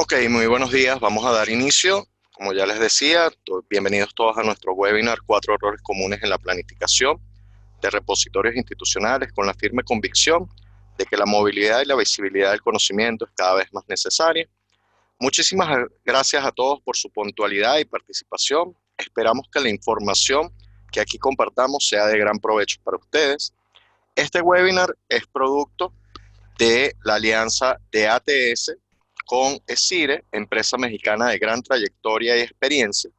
Ok, muy buenos días. Vamos a dar inicio. Como ya les decía, bienvenidos todos a nuestro webinar, Cuatro errores comunes en la planificación de repositorios institucionales, con la firme convicción de que la movilidad y la visibilidad del conocimiento es cada vez más necesaria. Muchísimas gracias a todos por su puntualidad y participación. Esperamos que la información que aquí compartamos sea de gran provecho para ustedes. Este webinar es producto de la alianza de ATS con ESIRE, empresa mexicana de gran trayectoria y experiencia,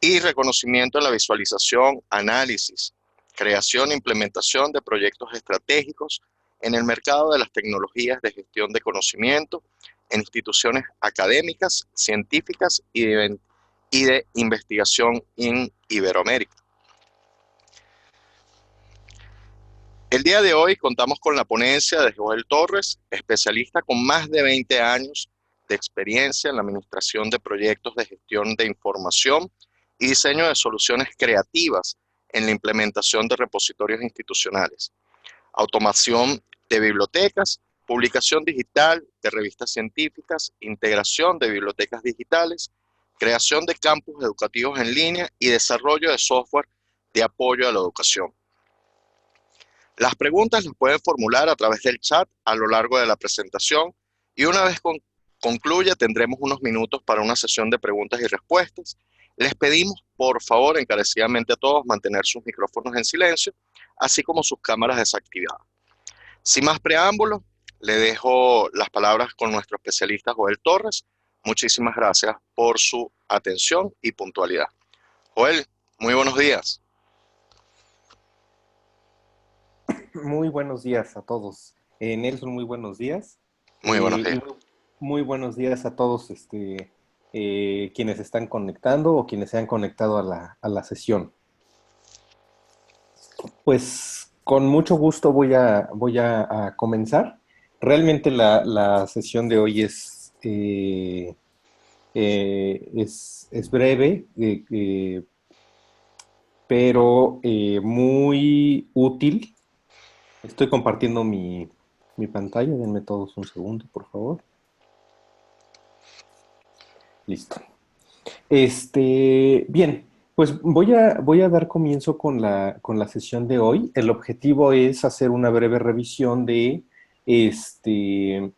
y reconocimiento en la visualización, análisis, creación e implementación de proyectos estratégicos en el mercado de las tecnologías de gestión de conocimiento en instituciones académicas, científicas y de investigación en Iberoamérica. El día de hoy contamos con la ponencia de Joel Torres, especialista con más de 20 años de experiencia en la administración de proyectos de gestión de información y diseño de soluciones creativas en la implementación de repositorios institucionales, automación de bibliotecas, publicación digital de revistas científicas, integración de bibliotecas digitales, creación de campus educativos en línea y desarrollo de software de apoyo a la educación. Las preguntas las pueden formular a través del chat a lo largo de la presentación y una vez concluya tendremos unos minutos para una sesión de preguntas y respuestas. Les pedimos por favor encarecidamente a todos mantener sus micrófonos en silencio, así como sus cámaras desactivadas. Sin más preámbulos, le dejo las palabras con nuestro especialista Joel Torres. Muchísimas gracias por su atención y puntualidad. Joel, muy buenos días. Muy buenos días a todos. Nelson, muy buenos días. Muy buenos Y días. muy buenos días a todos quienes están conectando o quienes se han conectado a la sesión. Pues con mucho gusto voy a comenzar. Realmente la sesión de hoy es breve, pero muy útil. Estoy compartiendo mi pantalla, denme todos un segundo, por favor. Listo. Bien, pues voy a dar comienzo con la sesión de hoy. El objetivo es hacer una breve revisión de qué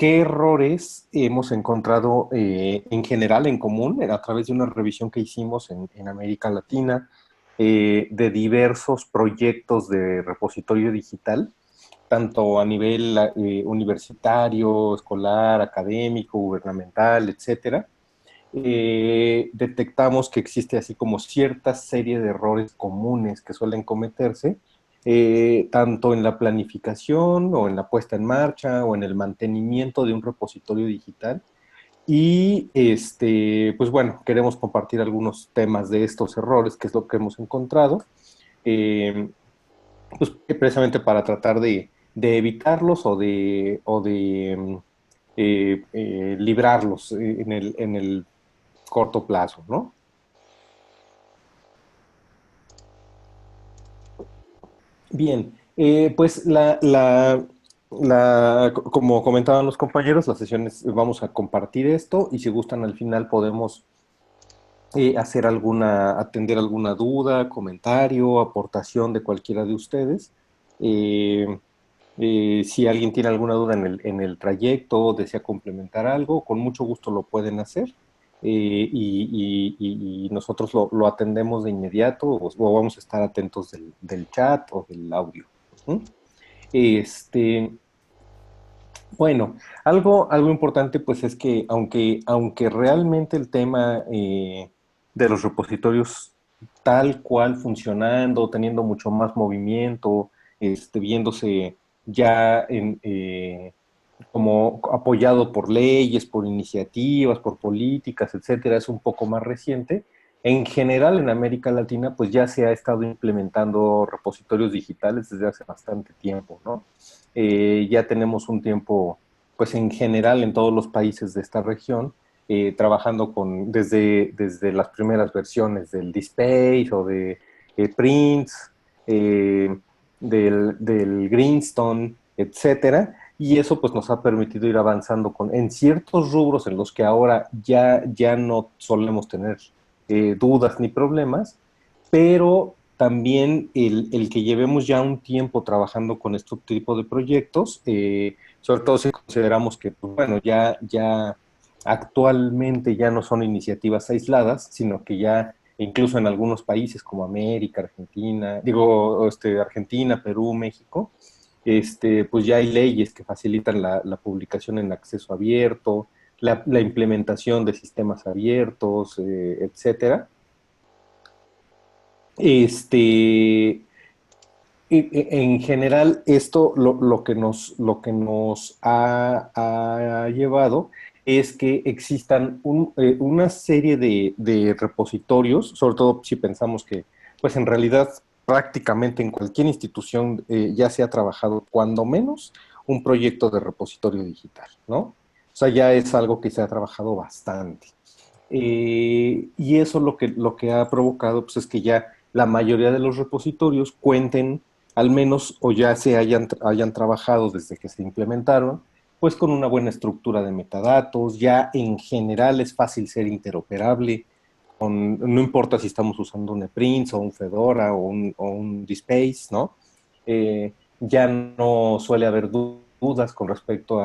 errores hemos encontrado en general en común a través de una revisión que hicimos en América Latina de diversos proyectos de repositorio digital, tanto a nivel universitario, escolar, académico, gubernamental, etcétera. Detectamos que existe así como cierta serie de errores comunes que suelen cometerse, tanto en la planificación o en la puesta en marcha o en el mantenimiento de un repositorio digital. Y pues bueno, queremos compartir algunos temas de estos errores, que es lo que hemos encontrado, eh, pues precisamente para tratar de evitarlos o de librarlos en el corto plazo, ¿no? Bien, pues como comentaban los compañeros, las sesiones vamos a compartir esto y si gustan al final podemos atender alguna duda, comentario, aportación de cualquiera de ustedes. Eh, si alguien tiene alguna duda en el trayecto, desea complementar algo, con mucho gusto lo pueden hacer. Y nosotros lo atendemos de inmediato o vamos a estar atentos del chat o del audio. ¿Mm? Este, bueno, algo importante pues es que aunque realmente el tema de los repositorios tal cual funcionando, teniendo mucho más movimiento, viéndose ya como apoyado por leyes, por iniciativas, por políticas, etcétera, es un poco más reciente. En general, en América Latina, pues ya se ha estado implementando repositorios digitales desde hace bastante tiempo, ¿no? Ya tenemos un tiempo, pues en general, en todos los países de esta región, trabajando desde las primeras versiones del DSpace o de Prince, del Greenstone, etcétera, y eso pues nos ha permitido ir avanzando en ciertos rubros en los que ahora ya no solemos tener dudas ni problemas, pero también el que llevemos ya un tiempo trabajando con este tipo de proyectos, sobre todo si consideramos que, pues, bueno, ya actualmente ya no son iniciativas aisladas, sino que ya incluso en algunos países como América, Argentina, Argentina, Perú, México, pues ya hay leyes que facilitan la publicación en acceso abierto, la implementación de sistemas abiertos, etcétera. En general, esto lo que nos ha llevado es que existan una serie de repositorios, sobre todo si pensamos que, pues en realidad, prácticamente en cualquier institución ya se ha trabajado, cuando menos, un proyecto de repositorio digital, ¿no? O sea, ya es algo que se ha trabajado bastante. Y eso lo que ha provocado pues, es que ya la mayoría de los repositorios cuenten, al menos, o ya se hayan trabajado desde que se implementaron, pues con una buena estructura de metadatos, ya en general es fácil ser interoperable, no importa si estamos usando un ePrints o un Fedora o un DSpace, ¿no? Ya no suele haber dudas con respecto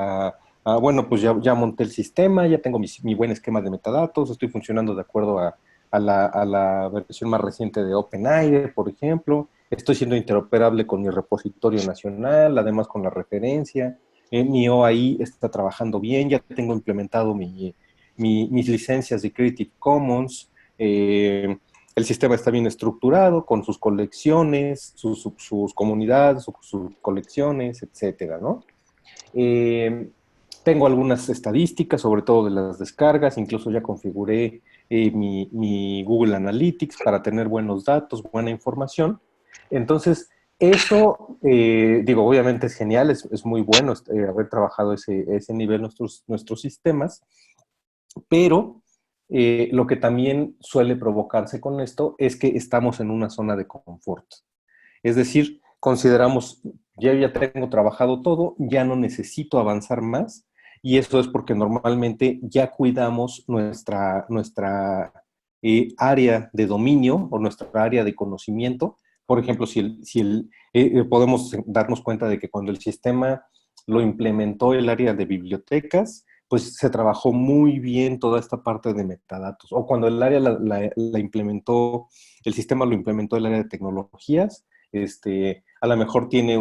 bueno, pues ya monté el sistema, ya tengo mi buen esquema de metadatos, estoy funcionando de acuerdo a la versión más reciente de OpenAIRE, por ejemplo, estoy siendo interoperable con mi repositorio nacional, además con la referencia, mi OAI está trabajando bien, ya tengo implementado mis licencias de Creative Commons, el sistema está bien estructurado con sus colecciones, sus comunidades, sus colecciones, etcétera, ¿no? Eh, Tengo algunas estadísticas, sobre todo de las descargas, incluso ya configuré mi Google Analytics para tener buenos datos, buena información. Entonces, eso, digo, obviamente es genial, es muy bueno haber trabajado ese nivel nuestros sistemas, pero lo que también suele provocarse con esto es que estamos en una zona de confort. Es decir, consideramos, ya tengo trabajado todo, ya no necesito avanzar más, y eso es porque normalmente ya cuidamos nuestra área de dominio o nuestra área de conocimiento. Por ejemplo, podemos darnos cuenta de que cuando el sistema lo implementó el área de bibliotecas, pues se trabajó muy bien toda esta parte de metadatos. O cuando el área la implementó, el sistema lo implementó el área de tecnologías, a lo mejor tiene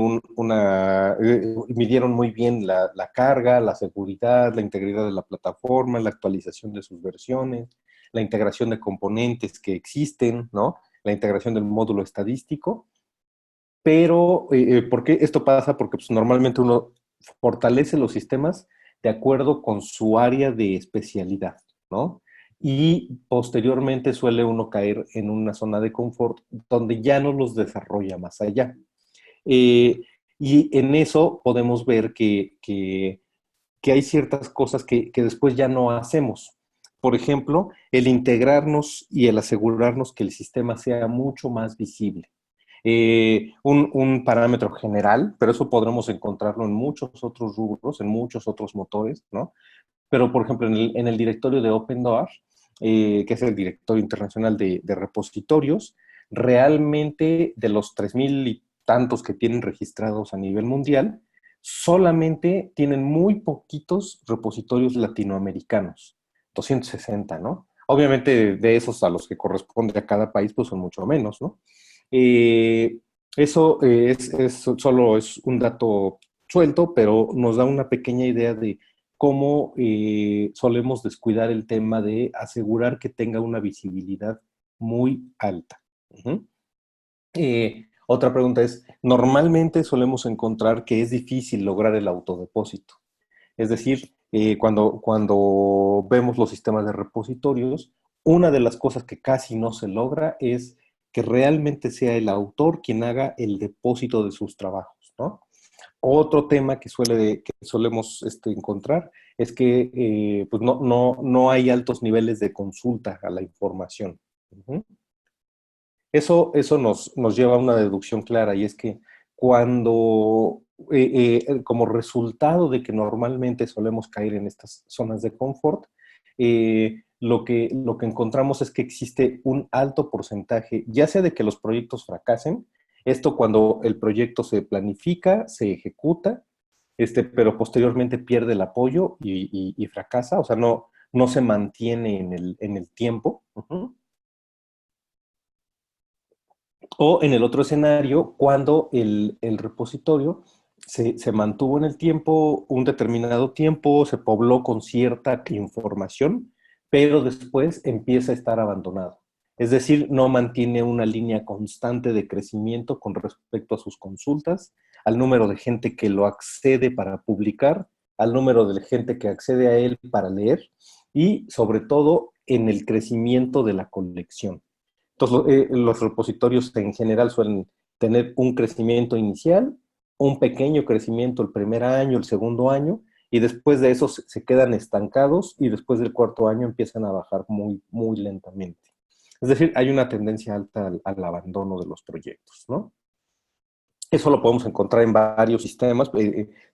midieron muy bien la carga, la seguridad, la integridad de la plataforma, la actualización de sus versiones, la integración de componentes que existen, ¿no? La integración del módulo estadístico. Pero, ¿por qué esto pasa? Porque pues, normalmente uno fortalece los sistemas de acuerdo con su área de especialidad, ¿no? Y posteriormente suele uno caer en una zona de confort donde ya no los desarrolla más allá. Eh, y en eso podemos ver que hay ciertas cosas que después ya no hacemos. Por ejemplo, el integrarnos y el asegurarnos que el sistema sea mucho más visible. Un parámetro general, pero eso podremos encontrarlo en muchos otros rubros, en muchos otros motores, ¿no? Pero, por ejemplo, en el directorio de OpenDoor, que es el directorio internacional de repositorios, realmente de los 3,000 y tantos que tienen registrados a nivel mundial, solamente tienen muy poquitos repositorios latinoamericanos, 260, ¿no? Obviamente de esos a los que corresponde a cada país, pues son mucho menos, ¿no? Eh, Eso solo es un dato suelto, pero nos da una pequeña idea de cómo solemos descuidar el tema de asegurar que tenga una visibilidad muy alta. Uh-huh. Otra pregunta es, normalmente solemos encontrar que es difícil lograr el autodepósito. Es decir, cuando vemos los sistemas de repositorios, una de las cosas que casi no se logra es que realmente sea el autor quien haga el depósito de sus trabajos, ¿no? Otro tema que solemos encontrar es que pues no hay altos niveles de consulta a la información. Uh-huh. Eso nos lleva a una deducción clara, y es que cuando como resultado de que normalmente solemos caer en estas zonas de confort, lo que encontramos es que existe un alto porcentaje, ya sea de que los proyectos fracasen, esto cuando el proyecto se planifica, se ejecuta, pero posteriormente pierde el apoyo y fracasa, o sea, no se mantiene en el tiempo. Uh-huh. O en el otro escenario, cuando el repositorio se mantuvo en el tiempo, un determinado tiempo, se pobló con cierta información, pero después empieza a estar abandonado. Es decir, no mantiene una línea constante de crecimiento con respecto a sus consultas, al número de gente que lo accede para publicar, al número de gente que accede a él para leer y sobre todo en el crecimiento de la colección. Entonces, los repositorios en general suelen tener un crecimiento inicial, un pequeño crecimiento el primer año, el segundo año, y después de eso se quedan estancados y después del cuarto año empiezan a bajar muy, muy lentamente. Es decir, hay una tendencia alta al abandono de los proyectos, ¿no? Eso lo podemos encontrar en varios sistemas.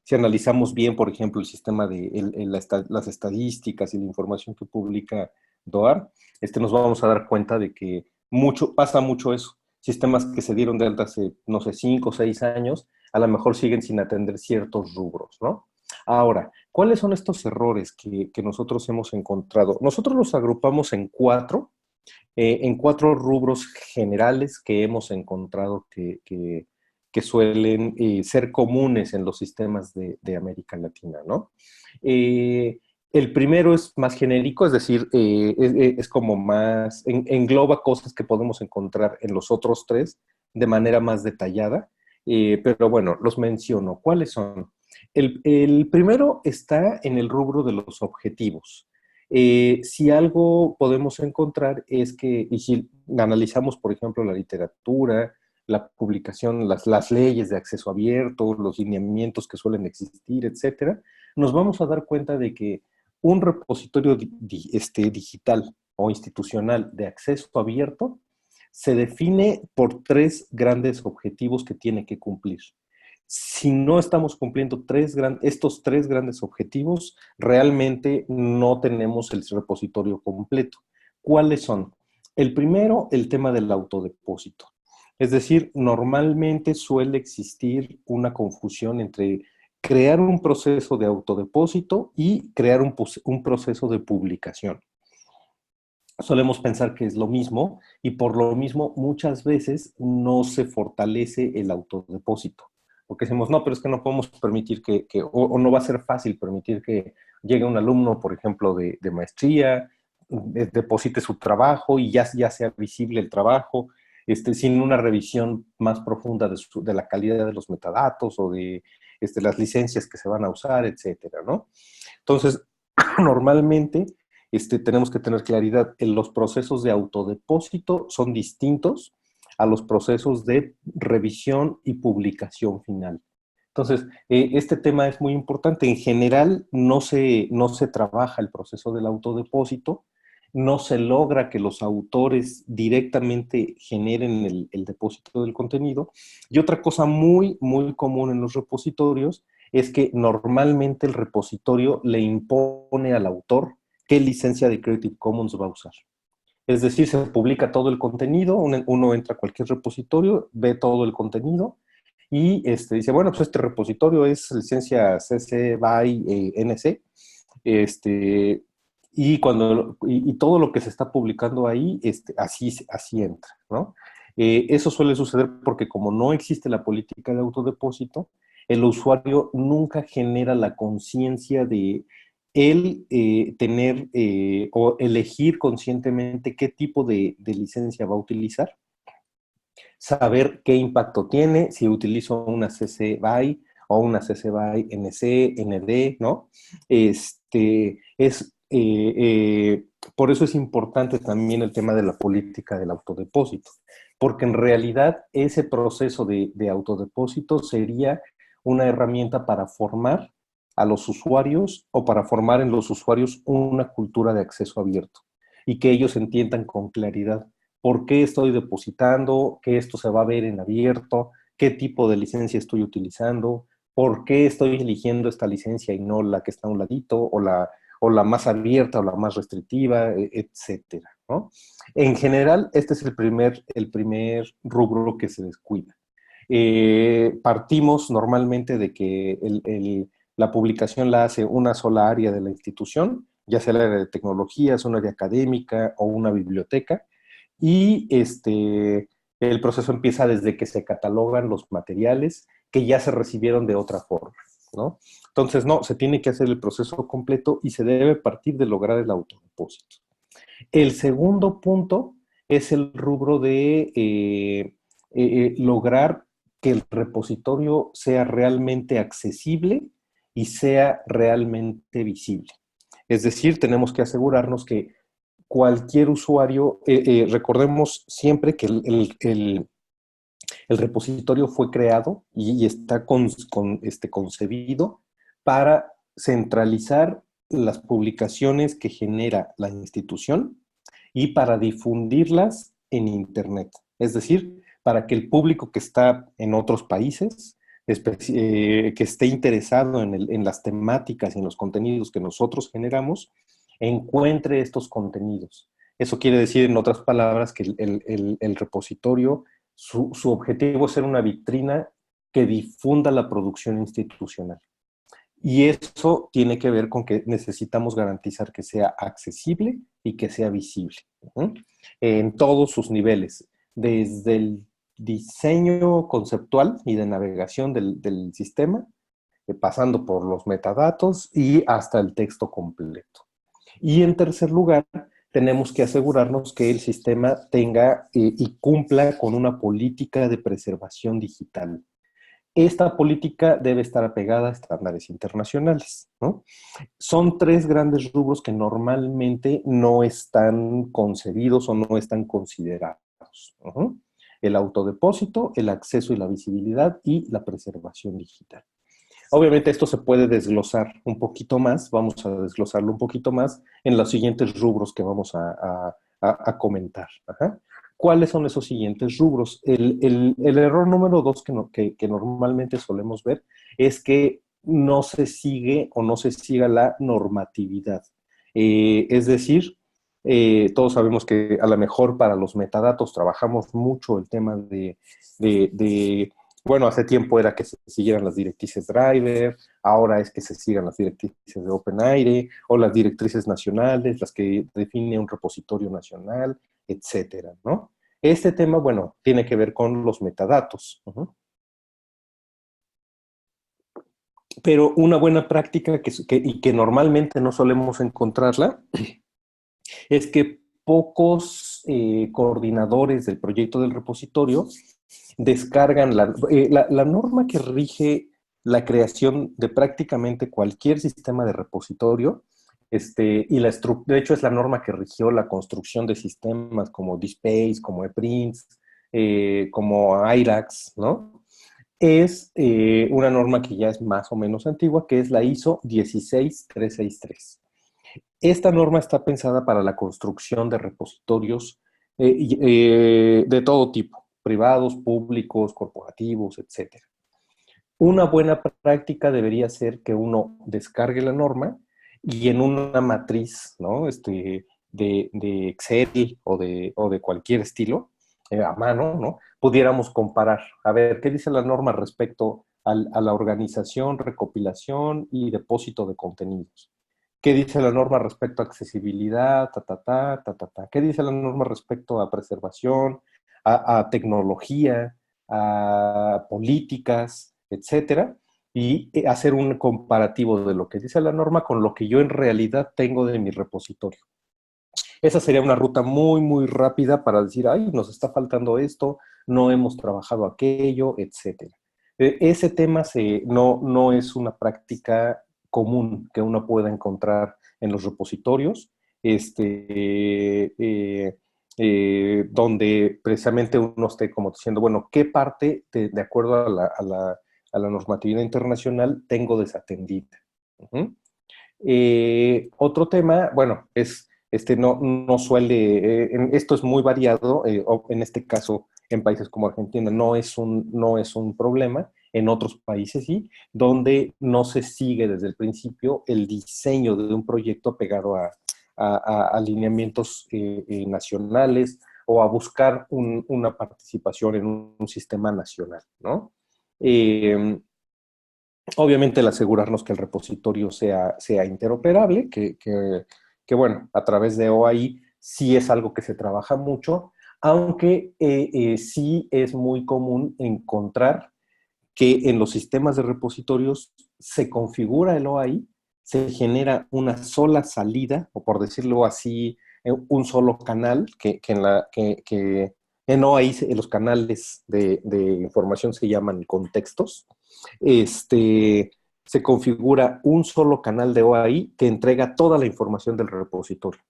Si analizamos bien, por ejemplo, el sistema de las estadísticas y la información que publica DOAR, nos vamos a dar cuenta de que pasa mucho eso. Sistemas que se dieron de alta hace, no sé, 5 o 6 años, a lo mejor siguen sin atender ciertos rubros, ¿no? Ahora, ¿cuáles son estos errores que nosotros hemos encontrado? Nosotros los agrupamos en cuatro rubros generales que hemos encontrado que suelen ser comunes en los sistemas de América Latina, ¿no? El primero es más genérico, es decir, es como más, engloba cosas que podemos encontrar en los otros tres de manera más detallada, pero bueno, los menciono. ¿Cuáles son? El primero está en el rubro de los objetivos. Si algo podemos encontrar es que, y si analizamos, por ejemplo, la literatura, la publicación, las leyes de acceso abierto, los lineamientos que suelen existir, etcétera, nos vamos a dar cuenta de que un repositorio digital o institucional de acceso abierto se define por tres grandes objetivos que tiene que cumplir. Si no estamos cumpliendo estos tres grandes objetivos, realmente no tenemos el repositorio completo. ¿Cuáles son? El primero, el tema del autodepósito. Es decir, normalmente suele existir una confusión entre crear un proceso de autodepósito y crear un proceso de publicación. Solemos pensar que es lo mismo y por lo mismo muchas veces no se fortalece el autodepósito. Porque decimos, no, pero es que no podemos permitir o no va a ser fácil permitir que llegue un alumno, por ejemplo, de maestría, deposite su trabajo y ya sea visible el trabajo, sin una revisión más profunda de la calidad de los metadatos o de las licencias que se van a usar, etcétera, ¿no? Entonces, normalmente tenemos que tener claridad. Los procesos de autodepósito son distintos a los procesos de revisión y publicación final. Entonces, este tema es muy importante. En general, no se trabaja el proceso del autodepósito, no se logra que los autores directamente generen el depósito del contenido. Y otra cosa muy, muy común en los repositorios es que normalmente el repositorio le impone al autor qué licencia de Creative Commons va a usar. Es decir, se publica todo el contenido, uno entra a cualquier repositorio, ve todo el contenido y dice, bueno, pues este repositorio es licencia CC BY NC, y todo lo que se está publicando ahí, así entra, ¿no? Eso suele suceder porque como no existe la política de autodepósito, el usuario nunca genera la conciencia de él tener o elegir conscientemente qué tipo de licencia va a utilizar, saber qué impacto tiene, si utilizo una CC BY o una CC BY NC, ND, ¿no? Por eso es importante también el tema de la política del autodepósito, porque en realidad ese proceso de autodepósito sería una herramienta para formar a los usuarios o para formar en los usuarios una cultura de acceso abierto y que ellos entiendan con claridad por qué estoy depositando, que esto se va a ver en abierto, qué tipo de licencia estoy utilizando, por qué estoy eligiendo esta licencia y no la que está a un ladito, o la más abierta o la más restrictiva, etcétera, ¿no? En general, este es el primer rubro que se descuida. Partimos normalmente de que la publicación la hace una sola área de la institución, ya sea el área de tecnologías, un área académica o una biblioteca, y el proceso empieza desde que se catalogan los materiales que ya se recibieron de otra forma, ¿no? Entonces, no, se tiene que hacer el proceso completo y se debe partir de lograr el autodepósito. El segundo punto es el rubro de lograr que el repositorio sea realmente accesible y sea realmente visible. Es decir, tenemos que asegurarnos que cualquier usuario, recordemos siempre que el repositorio fue creado y está concebido para centralizar las publicaciones que genera la institución y para difundirlas en Internet. Es decir, para que el público que está en otros países, que esté interesado en las temáticas y en los contenidos que nosotros generamos, encuentre estos contenidos. Eso quiere decir, en otras palabras, que el repositorio, su objetivo es ser una vitrina que difunda la producción institucional. Y eso tiene que ver con que necesitamos garantizar que sea accesible y que sea visible, ¿no? En todos sus niveles, desde el diseño conceptual y de navegación del sistema, pasando por los metadatos y hasta el texto completo. Y en tercer lugar, tenemos que asegurarnos que el sistema tenga y cumpla con una política de preservación digital. Esta política debe estar apegada a estándares internacionales, ¿no? Son tres grandes rubros que normalmente no están concebidos o no están considerados. El autodepósito, el acceso y la visibilidad y la preservación digital. Obviamente esto se puede desglosar un poquito más, vamos a desglosarlo un poquito más en los siguientes rubros que vamos a comentar. Ajá. ¿Cuáles son esos siguientes rubros? El error número 2 que normalmente solemos ver es que no se sigue o no se siga la normatividad. Es decir, todos sabemos que a lo mejor para los metadatos trabajamos mucho el tema bueno, hace tiempo era que se siguieran las directrices Driver, ahora es que se sigan las directrices de OpenAIRE o las directrices nacionales, las que define un repositorio nacional, etcétera, ¿no? Este tema, bueno, tiene que ver con los metadatos. Pero una buena práctica y que normalmente no solemos encontrarla es que pocos coordinadores del proyecto del repositorio descargan la norma que rige la creación de prácticamente cualquier sistema de repositorio, de hecho es la norma que rigió la construcción de sistemas como DSpace, como ePrints, como IRAX, ¿no? Es una norma que ya es más o menos antigua, que es la ISO 16363. Esta norma está pensada para la construcción de repositorios de todo tipo, privados, públicos, corporativos, etcétera. Una buena práctica debería ser que uno descargue la norma y en una matriz, ¿no? De Excel o de cualquier estilo, a mano, ¿no? Pudiéramos comparar, a ver, ¿qué dice la norma respecto a la organización, recopilación y depósito de contenidos? ¿Qué dice la norma respecto a accesibilidad? ¿Qué dice la norma respecto a preservación, a tecnología, a políticas, etcétera? Y hacer un comparativo de lo que dice la norma con lo que yo en realidad tengo de mi repositorio. Esa sería una ruta muy, muy rápida para decir, ay, nos está faltando esto, no hemos trabajado aquello, etcétera. Ese tema no es una práctica común que uno pueda encontrar en los repositorios, donde precisamente uno esté como diciendo, bueno, ¿qué parte, de acuerdo a la normatividad internacional, tengo desatendida? Otro tema, bueno, no suele, esto es muy variado, en este caso, en países como Argentina, no es un problema. en otros países sí, donde no se sigue desde el principio el diseño de un proyecto pegado a alineamientos nacionales o a buscar una participación en un sistema nacional, ¿no? Obviamente el asegurarnos que el repositorio sea interoperable, que, bueno, a través de OAI sí es algo que se trabaja mucho, aunque sí es muy común encontrar que en los sistemas de repositorios se configura el OAI, se genera una sola salida, o por decirlo así, un solo canal, que en OAI los canales de información se llaman contextos. Se configura un solo canal de OAI que entrega toda la información del repositorio.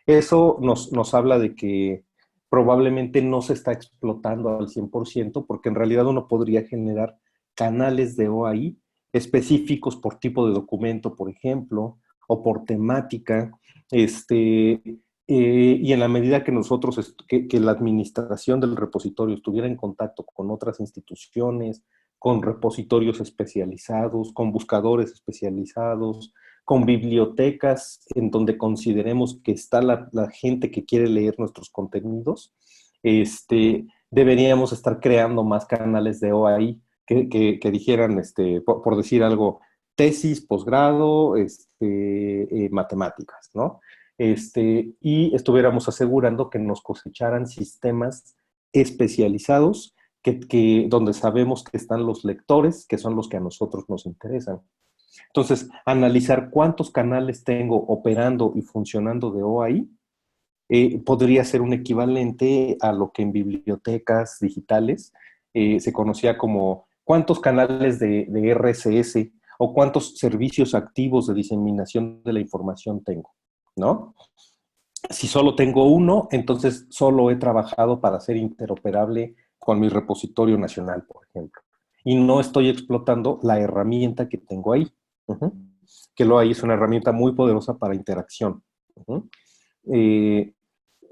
Eso nos habla de que probablemente no se está explotando al 100% porque en realidad uno podría generar canales de OAI específicos por tipo de documento, por ejemplo, o por temática, y en la medida que nosotros, que la administración del repositorio estuviera en contacto con otras instituciones, con repositorios especializados, con buscadores especializados, con bibliotecas en donde consideremos que está la gente que quiere leer nuestros contenidos, deberíamos estar creando más canales de OAI que dijeran, por decir algo, tesis, posgrado, matemáticas, ¿no? Y estuviéramos asegurando que nos cosecharan sistemas especializados donde sabemos que están los lectores, que son los que a nosotros nos interesan. Entonces, analizar cuántos canales tengo operando y funcionando de OAI podría ser un equivalente a lo que en bibliotecas digitales se conocía como cuántos canales de RSS o cuántos servicios activos de diseminación de la información tengo, ¿no? Si solo tengo uno, entonces solo he trabajado para ser interoperable con mi repositorio nacional, por ejemplo. Y no estoy explotando la herramienta que tengo ahí. Uh-huh. Que lo hay es una herramienta muy poderosa para interacción. Uh-huh.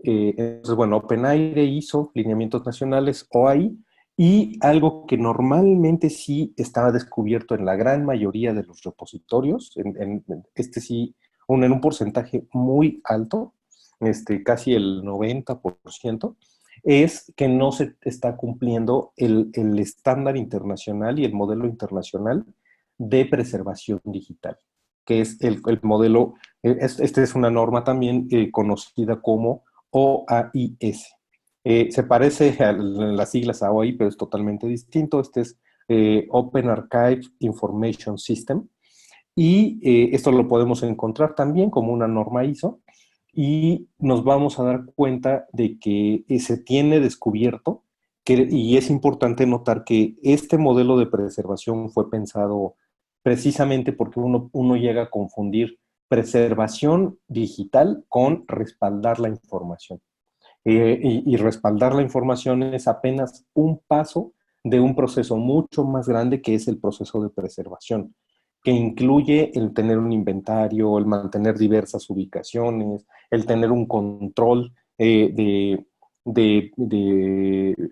Entonces, bueno, OpenAIRE hizo lineamientos nacionales, OAI, y algo que normalmente sí estaba descubierto en la gran mayoría de los repositorios, sí, en un porcentaje muy alto, casi el 90%, es que no se está cumpliendo el estándar internacional y el modelo internacional de preservación digital, que es el modelo, esta es una norma también conocida como OAIS. Se parece a las siglas a OAI, pero es totalmente distinto. Este es Open Archive Information System. Y esto lo podemos encontrar también como una norma ISO. Y nos vamos a dar cuenta de que se tiene descubierto, y es importante notar que este modelo de preservación fue pensado precisamente porque uno llega a confundir preservación digital con respaldar la información. Y respaldar la información es apenas un paso de un proceso mucho más grande que es el proceso de preservación, que incluye el tener un inventario, el mantener diversas ubicaciones, el tener un control de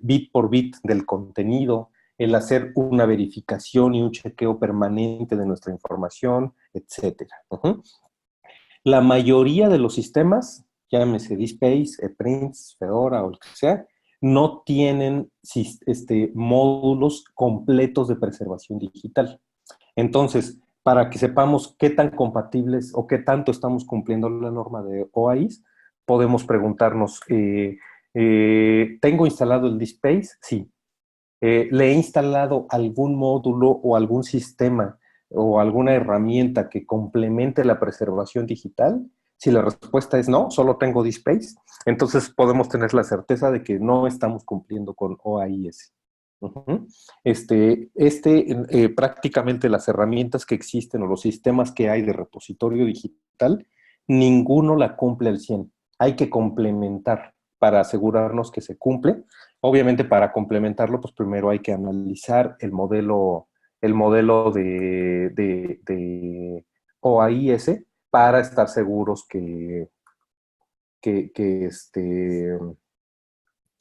bit por bit del contenido, el hacer una verificación y un chequeo permanente de nuestra información, etcétera. Uh-huh. La mayoría de los sistemas, llámese DSpace, ePrints, Fedora o el que sea, no tienen módulos completos de preservación digital. Entonces, para que sepamos qué tan compatibles o qué tanto estamos cumpliendo la norma de OAIS, podemos preguntarnos, ¿tengo instalado el DSpace? Sí. ¿Le he instalado algún módulo o algún sistema o alguna herramienta que complemente la preservación digital? Si la respuesta es no, solo tengo DSpace, entonces podemos tener la certeza de que no estamos cumpliendo con OAIS. Uh-huh. Prácticamente las herramientas que existen o los sistemas que hay de repositorio digital, ninguno la cumple al 100. Hay que complementar para asegurarnos que se cumple. Obviamente para complementarlo, pues primero hay que analizar el modelo de OAIS para estar seguros que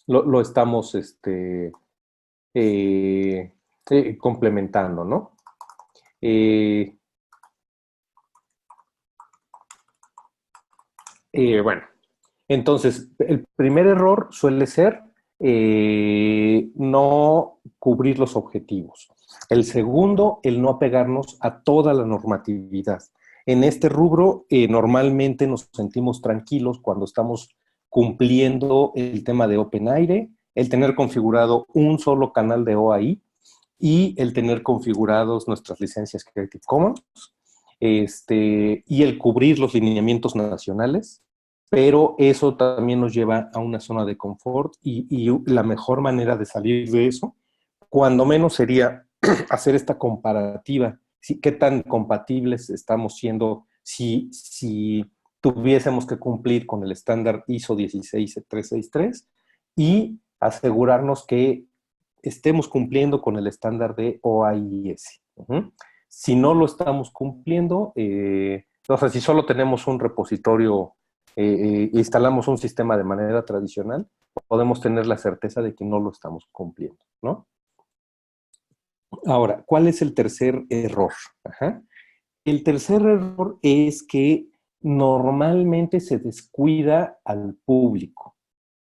lo estamos eh, complementando, ¿no? Eh, bueno, entonces, el primer error suele ser no cubrir los objetivos. El segundo, el no apegarnos a toda la normatividad. En este rubro, normalmente nos sentimos tranquilos cuando estamos cumpliendo el tema de OpenAIRE, el tener configurado un solo canal de OAI y el tener configurados nuestras licencias Creative Commons, y el cubrir los lineamientos nacionales, pero eso también nos lleva a una zona de confort y la mejor manera de salir de eso, cuando menos sería hacer esta comparativa, qué tan compatibles estamos siendo si tuviésemos que cumplir con el estándar ISO 16363 y asegurarnos que estemos cumpliendo con el estándar de OAIS. Si no lo estamos cumpliendo, o sea, si solo tenemos un repositorio, instalamos un sistema de manera tradicional, podemos tener la certeza de que no lo estamos cumpliendo, ¿no? Ahora, ¿cuál es el tercer error? Ajá. El tercer error es que normalmente se descuida al público.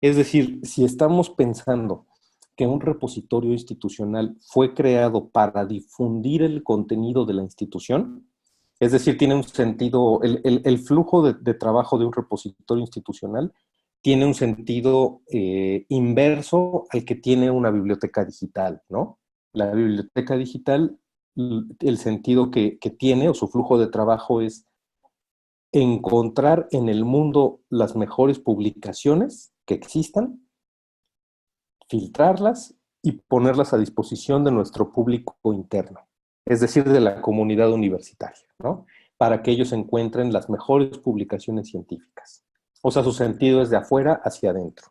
Es decir, si estamos pensando que un repositorio institucional fue creado para difundir el contenido de la institución, es decir, tiene un sentido, el flujo de trabajo de un repositorio institucional tiene un sentido inverso al que tiene una biblioteca digital, ¿no? La biblioteca digital, el sentido que tiene o su flujo de trabajo es encontrar en el mundo las mejores publicaciones que existan, filtrarlas y ponerlas a disposición de nuestro público interno, es decir, de la comunidad universitaria, ¿no? Para que ellos encuentren las mejores publicaciones científicas. O sea, su sentido es de afuera hacia adentro.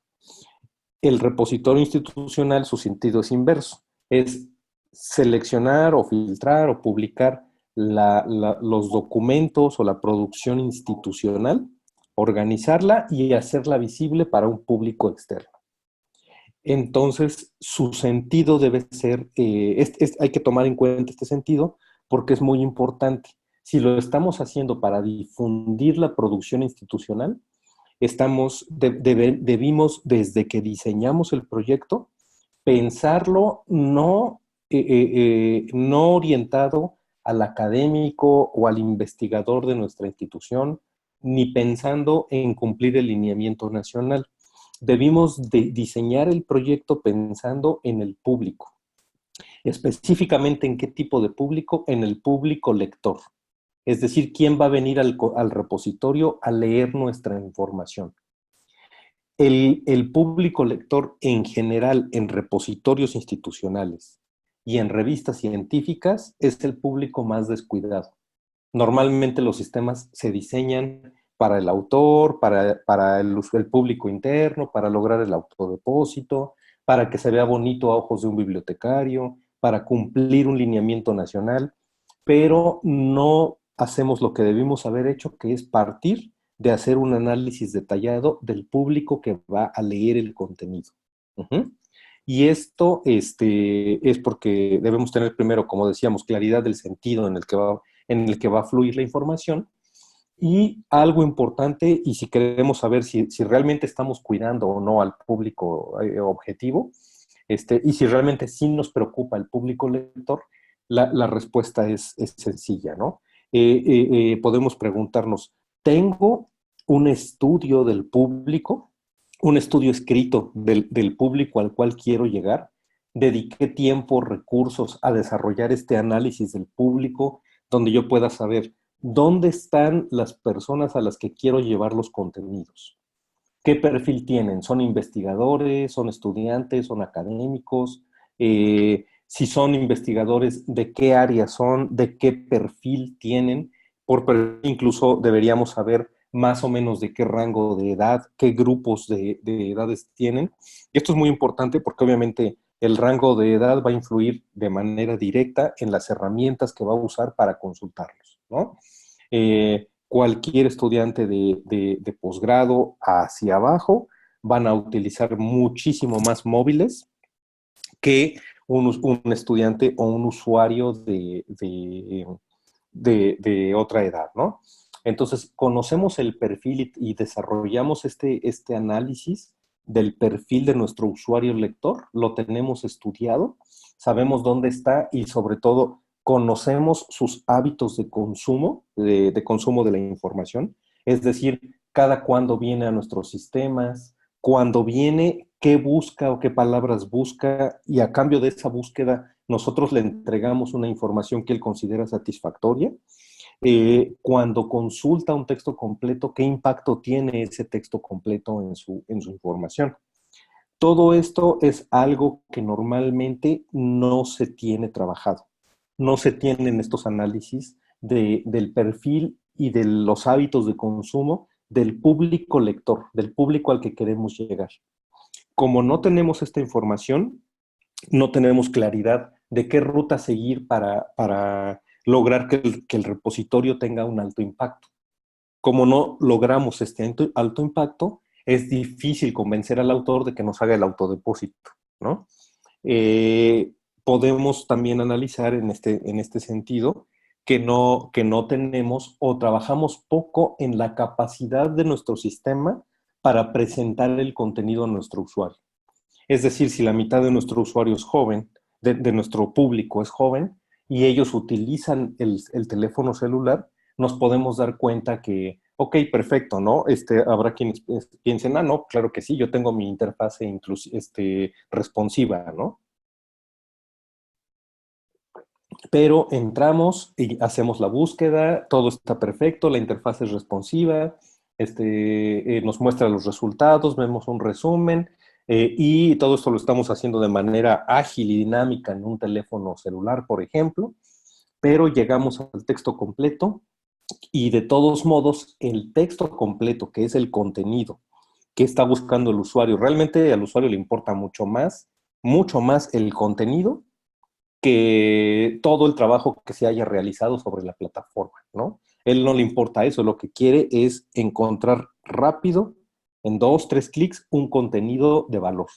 El repositorio institucional, su sentido es inverso, es seleccionar o filtrar o publicar los documentos o la producción institucional, organizarla y hacerla visible para un público externo. Entonces, su sentido debe ser, hay que tomar en cuenta este sentido porque es muy importante. Si lo estamos haciendo para difundir la producción institucional, debimos, desde que diseñamos el proyecto, pensarlo no orientado al académico o al investigador de nuestra institución, ni pensando en cumplir el lineamiento nacional. Debimos diseñar el proyecto pensando en el público. Específicamente, ¿en qué tipo de público? En el público lector. Es decir, ¿quién va a venir al repositorio a leer nuestra información? El público lector en general en repositorios institucionales y en revistas científicas es el público más descuidado. Normalmente los sistemas se diseñan para el autor, para el público interno, para lograr el autodepósito, para que se vea bonito a ojos de un bibliotecario, para cumplir un lineamiento nacional, pero no hacemos lo que debimos haber hecho, que es partir de hacer un análisis detallado del público que va a leer el contenido. Y esto es porque debemos tener primero, como decíamos, claridad del sentido en el que va a fluir la información. Y algo importante, y si queremos saber si realmente estamos cuidando o no al público objetivo, y si realmente sí nos preocupa el público lector, la respuesta es sencilla, ¿no? Podemos preguntarnos, ¿tengo un estudio del público, un estudio escrito del público al cual quiero llegar? ¿Dediqué tiempo, recursos a desarrollar este análisis del público, donde yo pueda saber dónde están las personas a las que quiero llevar los contenidos? ¿Qué perfil tienen? ¿Son investigadores? ¿Son estudiantes? ¿Son académicos? Si son investigadores, ¿de qué área son? ¿De qué perfil tienen? Incluso deberíamos saber más o menos de qué rango de edad, qué grupos de edades tienen. Y esto es muy importante porque obviamente el rango de edad va a influir de manera directa en las herramientas que va a usar para consultarlos, ¿no? Cualquier estudiante de posgrado hacia abajo van a utilizar muchísimo más móviles que un estudiante o un usuario de otra edad, ¿no? Entonces, conocemos el perfil y desarrollamos este análisis del perfil de nuestro usuario lector, lo tenemos estudiado, sabemos dónde está y sobre todo conocemos sus hábitos de consumo, de consumo de la información, es decir, cada cuándo viene a nuestros sistemas, cuando viene, qué busca o qué palabras busca, y a cambio de esa búsqueda nosotros le entregamos una información que él considera satisfactoria. Cuando consulta un texto completo, qué impacto tiene ese texto completo en su información. Todo esto es algo que normalmente no se tiene trabajado. No se tienen estos análisis del perfil y de los hábitos de consumo del público lector, del público al que queremos llegar. Como no tenemos esta información, no tenemos claridad de qué ruta seguir para lograr que el repositorio tenga un alto impacto. Como no logramos este alto impacto, es difícil convencer al autor de que nos haga el autodepósito, ¿no? Podemos también analizar en este sentido que no tenemos o trabajamos poco en la capacidad de nuestro sistema para presentar el contenido a nuestro usuario. Es decir, si la mitad de nuestro usuario es joven, de nuestro público es joven, y ellos utilizan el teléfono celular, nos podemos dar cuenta que, ok, perfecto, ¿no? Habrá quienes piensen, ah, no, claro que sí, yo tengo mi interfase responsiva, ¿no? Pero entramos y hacemos la búsqueda, todo está perfecto, la interfaz es responsiva, nos muestra los resultados, vemos un resumen, y todo esto lo estamos haciendo de manera ágil y dinámica en un teléfono celular, por ejemplo, pero llegamos al texto completo y de todos modos el texto completo, que es el contenido que está buscando el usuario, realmente al usuario le importa mucho más el contenido que todo el trabajo que se haya realizado sobre la plataforma, ¿no? Él no le importa eso, lo que quiere es encontrar rápido, en 2, 3 clics, un contenido de valor.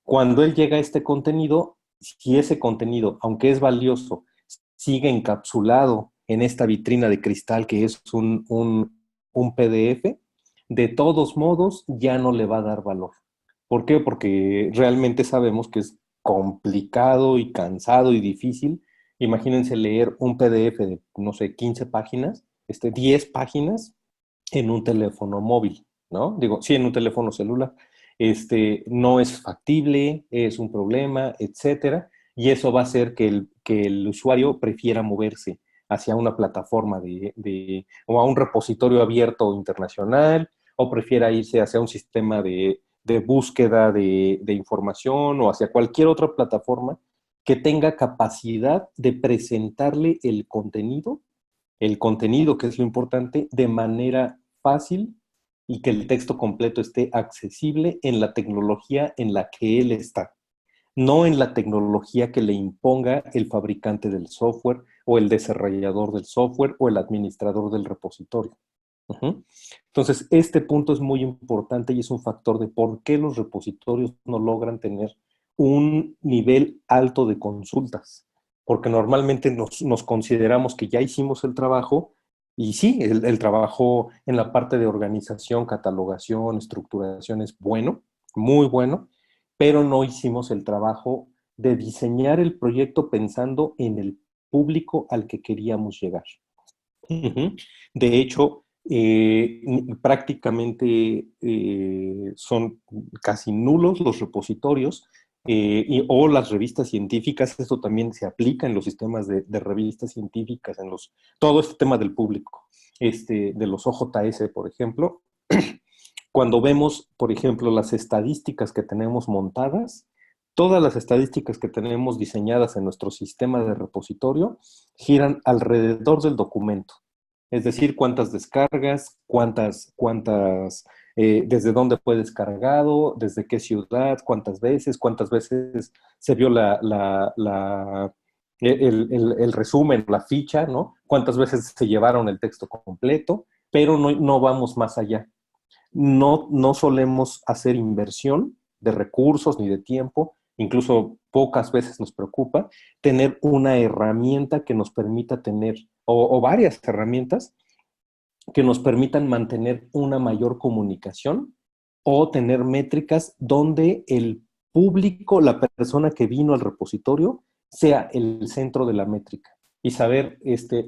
Cuando él llega a este contenido, si ese contenido, aunque es valioso, sigue encapsulado en esta vitrina de cristal que es un PDF, de todos modos ya no le va a dar valor. ¿Por qué? Porque realmente sabemos que es complicado y cansado y difícil. Imagínense leer un PDF de, no sé, 15 páginas, 10 páginas en un teléfono móvil, ¿no? Digo, sí, en un teléfono celular. No es factible, es un problema, etcétera, y eso va a hacer que el usuario prefiera moverse hacia una plataforma o a un repositorio abierto internacional, o prefiera irse hacia un sistema de búsqueda de información o hacia cualquier otra plataforma que tenga capacidad de presentarle el contenido, que es lo importante, de manera fácil y que el texto completo esté accesible en la tecnología en la que él está, no en la tecnología que le imponga el fabricante del software o el desarrollador del software o el administrador del repositorio. Uh-huh. Entonces, este punto es muy importante y es un factor de por qué los repositorios no logran tener un nivel alto de consultas, porque normalmente nos consideramos que ya hicimos el trabajo, y sí, el trabajo en la parte de organización, catalogación, estructuración es bueno, muy bueno, pero no hicimos el trabajo de diseñar el proyecto pensando en el público al que queríamos llegar. Uh-huh. De hecho, prácticamente son casi nulos los repositorios, o las revistas científicas. Esto también se aplica en los sistemas de revistas científicas, todo este tema del público, de los OJS, por ejemplo. Cuando vemos, por ejemplo, las estadísticas que tenemos montadas, todas las estadísticas que tenemos diseñadas en nuestro sistema de repositorio giran alrededor del documento. Es decir, cuántas descargas, desde dónde fue descargado, desde qué ciudad, cuántas veces se vio el resumen, la ficha, ¿no? Cuántas veces se llevaron el texto completo, pero no vamos más allá. No solemos hacer inversión de recursos ni de tiempo incluso pocas veces nos preocupa, tener una herramienta que nos permita tener, o varias herramientas que nos permitan mantener una mayor comunicación o tener métricas donde el público, la persona que vino al repositorio, sea el centro de la métrica. Y saber,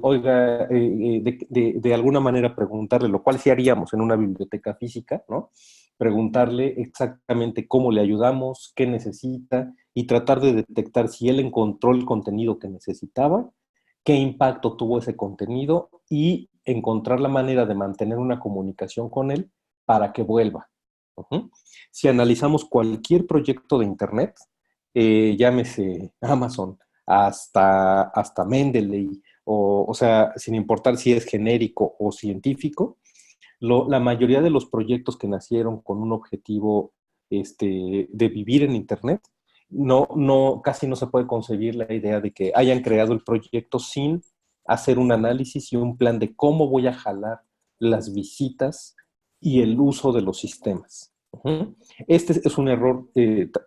oiga, de alguna manera preguntarle, lo cual sí haríamos en una biblioteca física, ¿no? Preguntarle exactamente cómo le ayudamos, qué necesita y tratar de detectar si él encontró el contenido que necesitaba, qué impacto tuvo ese contenido y encontrar la manera de mantener una comunicación con él para que vuelva. Si analizamos cualquier proyecto de Internet, llámese Amazon, hasta Mendeley, o sea, sin importar si es genérico o científico, la mayoría de los proyectos que nacieron con un objetivo de vivir en Internet, casi no se puede concebir la idea de que hayan creado el proyecto sin hacer un análisis y un plan de cómo voy a jalar las visitas y el uso de los sistemas. Este es un error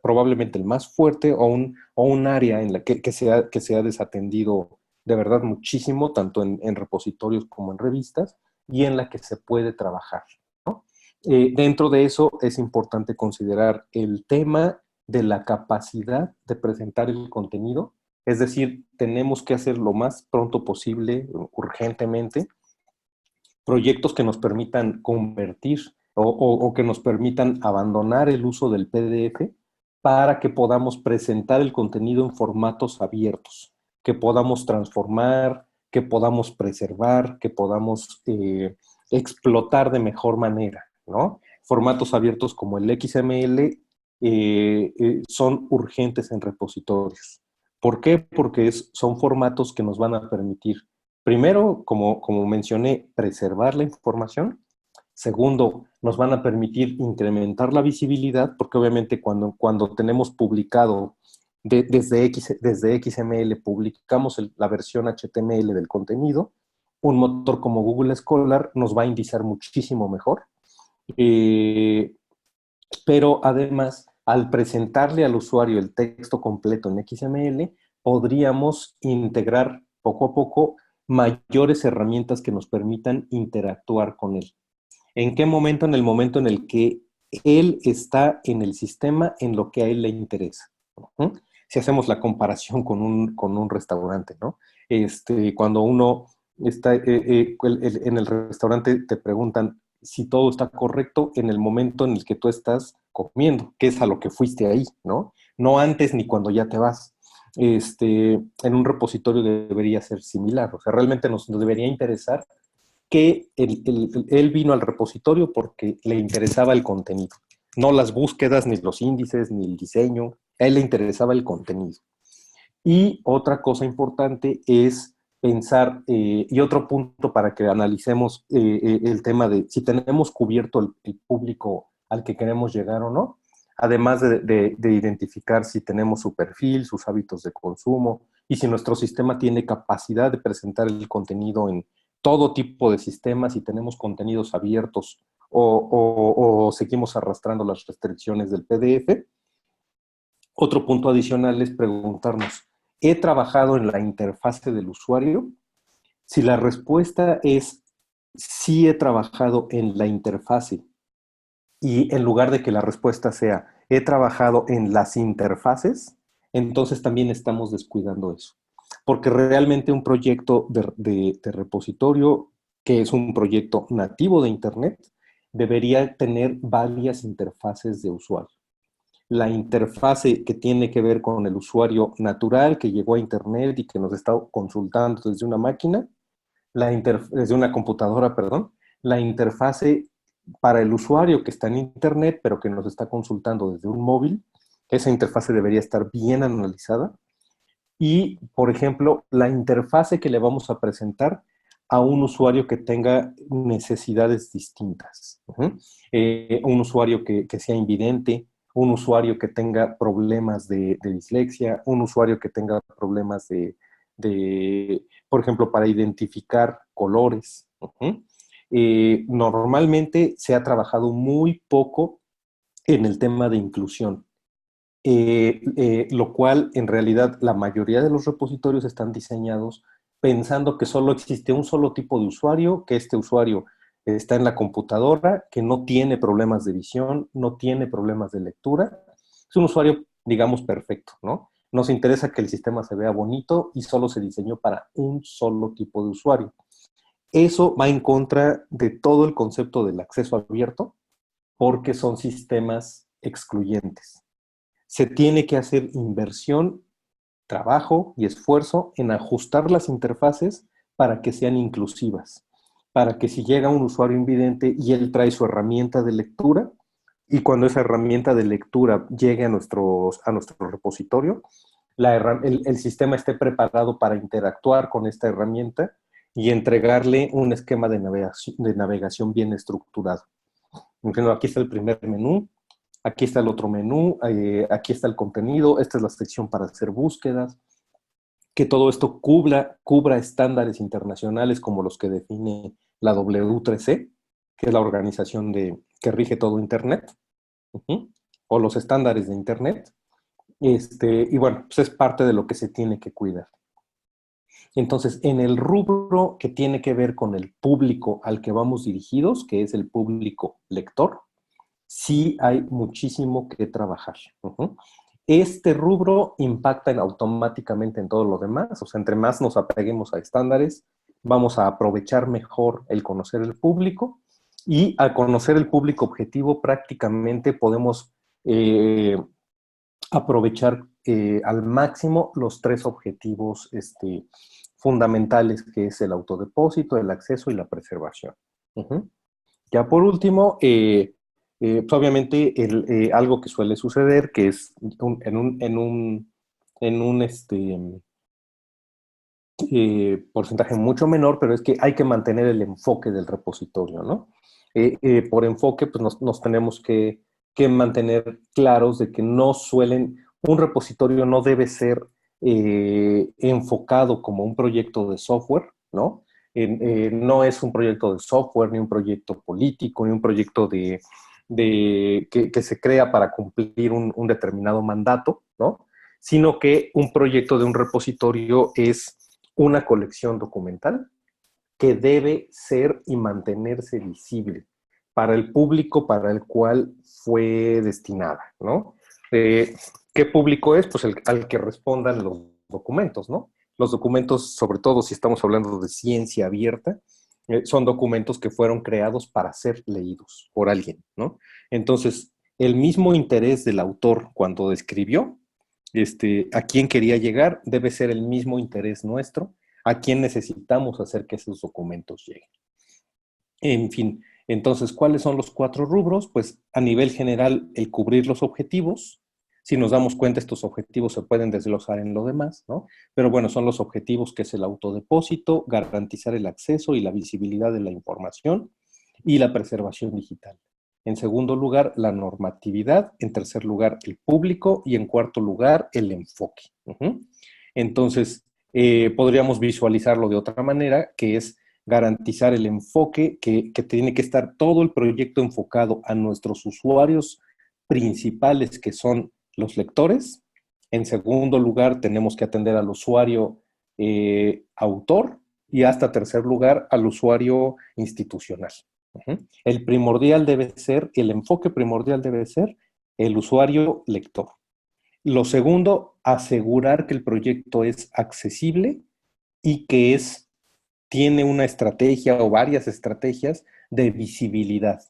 probablemente el más fuerte o un área en la que se ha desatendido de verdad muchísimo, tanto en repositorios como en revistas, y en la que se puede trabajar, ¿no? Dentro de eso es importante considerar el tema de la capacidad de presentar el contenido, es decir, tenemos que hacer lo más pronto posible, urgentemente, proyectos que nos permitan convertir o que nos permitan abandonar el uso del PDF para que podamos presentar el contenido en formatos abiertos, que podamos transformar, que podamos preservar, que podamos explotar de mejor manera, ¿no? Formatos abiertos como el XML son urgentes en repositorios. ¿Por qué? Porque son formatos que nos van a permitir, primero, como mencioné, preservar la información. Segundo, nos van a permitir incrementar la visibilidad, porque obviamente cuando tenemos publicado desde XML, publicamos la versión HTML del contenido, un motor como Google Scholar nos va a indizar muchísimo mejor. Pero además, al presentarle al usuario el texto completo en XML, podríamos integrar poco a poco mayores herramientas que nos permitan interactuar con él. ¿En qué momento? En el momento en el que él está en el sistema en lo que a él le interesa. Si hacemos la comparación con un restaurante, ¿no? Cuando uno está en el restaurante, te preguntan si todo está correcto en el momento en el que tú estás comiendo, que es a lo que fuiste ahí, ¿no? No antes ni cuando ya te vas. En un repositorio debería ser similar, o sea, realmente nos debería interesar que él vino al repositorio porque le interesaba el contenido, no las búsquedas, ni los índices, ni el diseño, a él le interesaba el contenido. Y otra cosa importante es pensar, y otro punto para que analicemos el tema de si tenemos cubierto el público al que queremos llegar o no, además de identificar si tenemos su perfil, sus hábitos de consumo, y si nuestro sistema tiene capacidad de presentar el contenido en todo tipo de sistemas, si tenemos contenidos abiertos o seguimos arrastrando las restricciones del PDF. Otro punto adicional es preguntarnos, ¿he trabajado en la interfase del usuario? Si la respuesta es sí he trabajado en la interfase y en lugar de que la respuesta sea he trabajado en las interfaces, entonces también estamos descuidando eso. Porque realmente un proyecto de repositorio, que es un proyecto nativo de Internet, debería tener varias interfaces de usuario. La interfase que tiene que ver con el usuario natural que llegó a Internet y que nos está consultando desde una máquina, desde una computadora, perdón, la interfase para el usuario que está en Internet, pero que nos está consultando desde un móvil, esa interfase debería estar bien analizada. Y, por ejemplo, la interfase que le vamos a presentar a un usuario que tenga necesidades distintas. Un usuario que sea invidente, un usuario que tenga problemas de dislexia, un usuario que tenga problemas por ejemplo, para identificar colores. Normalmente se ha trabajado muy poco en el tema de inclusión. lo cual en realidad la mayoría de los repositorios están diseñados pensando que solo existe un solo tipo de usuario, que este usuario está en la computadora, que no tiene problemas de visión, no tiene problemas de lectura. Es un usuario, digamos, perfecto, ¿no? Nos interesa que el sistema se vea bonito y solo se diseñó para un solo tipo de usuario. Eso va en contra de todo el concepto del acceso abierto porque son sistemas excluyentes. Se tiene que hacer inversión, trabajo y esfuerzo en ajustar las interfaces para que sean inclusivas, para que si llega un usuario invidente y él trae su herramienta de lectura, y cuando esa herramienta de lectura llegue a nuestro repositorio, el sistema esté preparado para interactuar con esta herramienta y entregarle un esquema de navegación bien estructurado. Entiendo, aquí está el primer menú, aquí está el otro menú, aquí está el contenido, esta es la sección para hacer búsquedas, que todo esto cubra estándares internacionales como los que define la W3C, que es la organización que rige todo Internet, o los estándares de Internet. Y bueno, pues es parte de lo que se tiene que cuidar. Entonces, en el rubro que tiene que ver con el público al que vamos dirigidos, que es el público lector, sí hay muchísimo que trabajar. Este rubro impacta automáticamente en todo lo demás, o sea, entre más nos apeguemos a estándares, vamos a aprovechar mejor el conocer el público y al conocer el público objetivo prácticamente podemos aprovechar al máximo los tres objetivos fundamentales, que es el autodepósito, el acceso y la preservación. Ya por último, pues obviamente algo que suele suceder, que es en un porcentaje mucho menor, pero es que hay que mantener el enfoque del repositorio, ¿no? Por enfoque, pues nos tenemos que mantener claros de que un repositorio no debe ser enfocado como un proyecto de software, ¿no? No es un proyecto de software, ni un proyecto político, ni un proyecto que se crea para cumplir un determinado mandato, ¿no? Sino que un proyecto de un repositorio es una colección documental que debe ser y mantenerse visible para el público para el cual fue destinada, ¿no? ¿Qué público es? Pues al que respondan los documentos, ¿no? Los documentos, sobre todo si estamos hablando de ciencia abierta, son documentos que fueron creados para ser leídos por alguien, ¿no? Entonces, el mismo interés del autor cuando describió a quién quería llegar debe ser el mismo interés nuestro, a quién necesitamos hacer que esos documentos lleguen. En fin, entonces, ¿cuáles son los 4 rubros? Pues a nivel general, el cubrir los objetivos. Si nos damos cuenta, estos objetivos se pueden desglosar en lo demás, ¿no? Pero bueno, son los objetivos que es el autodepósito, garantizar el acceso y la visibilidad de la información y la preservación digital. En segundo lugar, la normatividad. En tercer lugar, el público. Y en cuarto lugar, el enfoque. Entonces, podríamos visualizarlo de otra manera, que es garantizar el enfoque, que tiene que estar todo el proyecto enfocado a nuestros usuarios principales, que son los lectores. En segundo lugar, tenemos que atender al usuario autor y hasta tercer lugar al usuario institucional. El enfoque primordial debe ser el usuario lector. Lo segundo, asegurar que el proyecto es accesible y que tiene una estrategia o varias estrategias de visibilidad.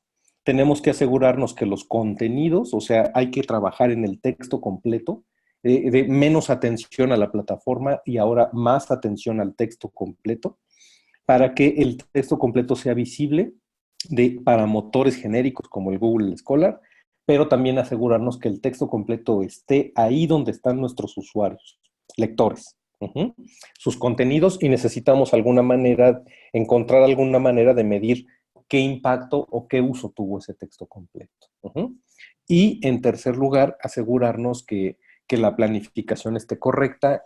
Tenemos que asegurarnos que los contenidos, o sea, hay que trabajar en el texto completo, de menos atención a la plataforma y ahora más atención al texto completo, para que el texto completo sea visible para motores genéricos como el Google Scholar, pero también asegurarnos que el texto completo esté ahí donde están nuestros usuarios, lectores, sus contenidos, y necesitamos encontrar alguna manera de medir qué impacto o qué uso tuvo ese texto completo. Y en tercer lugar, asegurarnos que la planificación esté correcta,